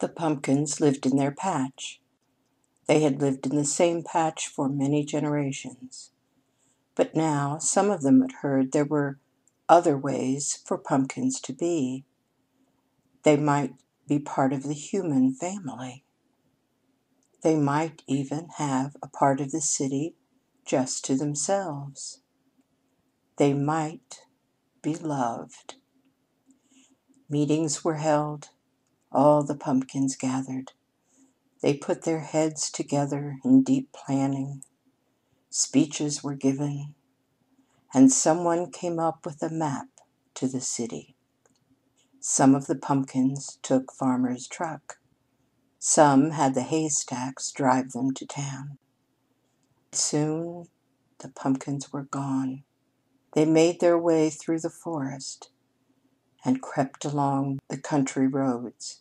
The pumpkins lived in their patch. They had lived in the same patch for many generations. But now some of them had heard there were other ways for pumpkins to be. They might be part of the human family. They might even have a part of the city just to themselves. They might be loved. Meetings were held. All the pumpkins gathered. They put their heads together in deep planning. Speeches were given, and someone came up with a map to the city. Some of the pumpkins took farmers' truck. Some had the haystacks drive them to town. Soon the pumpkins were gone. They made their way through the forest and crept along the country roads.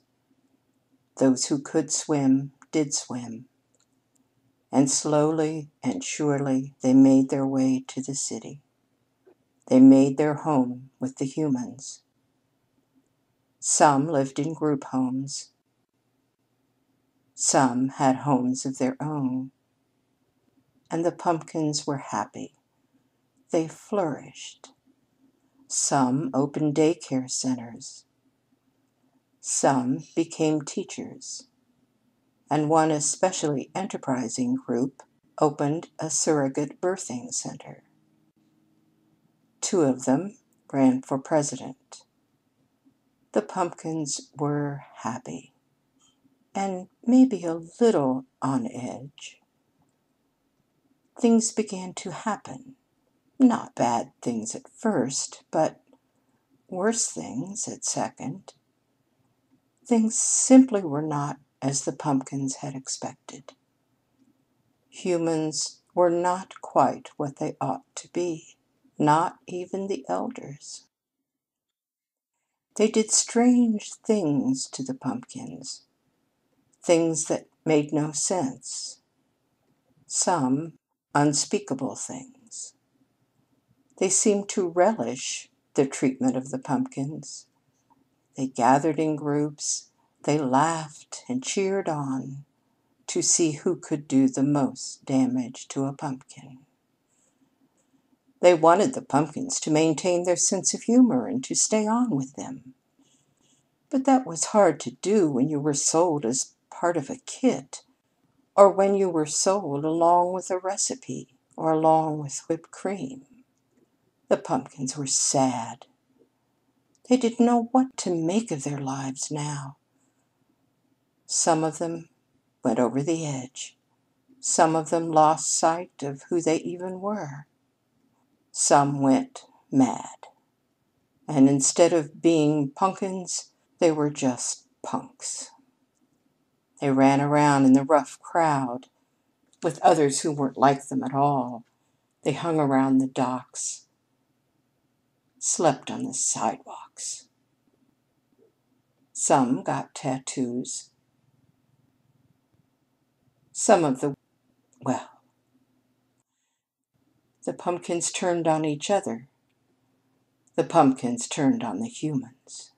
Those who could swim did swim, and slowly and surely they made their way to the city. They made their home with the humans. Some lived in group homes. Some had homes of their own. And the pumpkins were happy. They flourished. Some opened daycare centers. Some became teachers. And one especially enterprising group opened a surrogate birthing center. 2 of them ran for president. The pumpkins were happy, and maybe a little on edge. Things began to happen. Not bad things at first, but worse things at second. Things simply were not as the pumpkins had expected. Humans were not quite what they ought to be, not even the elders. They did strange things to the pumpkins, things that made no sense, some unspeakable things. They seemed to relish the treatment of the pumpkins. They gathered in groups, they laughed and cheered on to see who could do the most damage to a pumpkin. They wanted the pumpkins to maintain their sense of humor and to stay on with them. But that was hard to do when you were sold as part of a kit, or when you were sold along with a recipe or along with whipped cream. The pumpkins were sad. They didn't know what to make of their lives now. Some of them went over the edge. Some of them lost sight of who they even were. Some went mad. And instead of being pumpkins, they were just punks. They ran around in the rough crowd with others who weren't like them at all. They hung around the docks, slept on the sidewalks. Some got tattoos. Some of the pumpkins turned on each other. The pumpkins turned on the humans.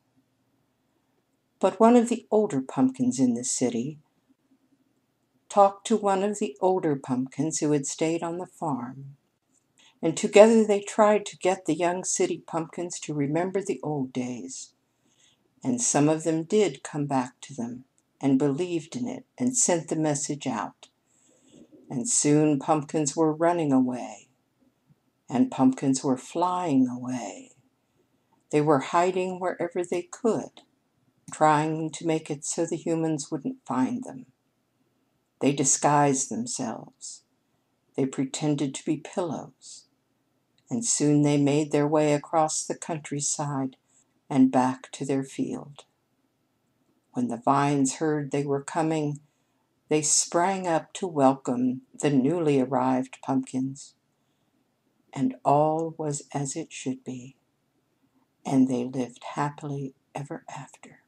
But one of the older pumpkins in the city talked to one of the older pumpkins who had stayed on the farm. And together they tried to get the young city pumpkins to remember the old days. And some of them did come back to them and believed in it and sent the message out. And soon pumpkins were running away. And pumpkins were flying away. They were hiding wherever they could, trying to make it so the humans wouldn't find them. They disguised themselves. They pretended to be pillows. And soon they made their way across the countryside and back to their field. When the vines heard they were coming, they sprang up to welcome the newly arrived pumpkins. And all was as it should be, and they lived happily ever after.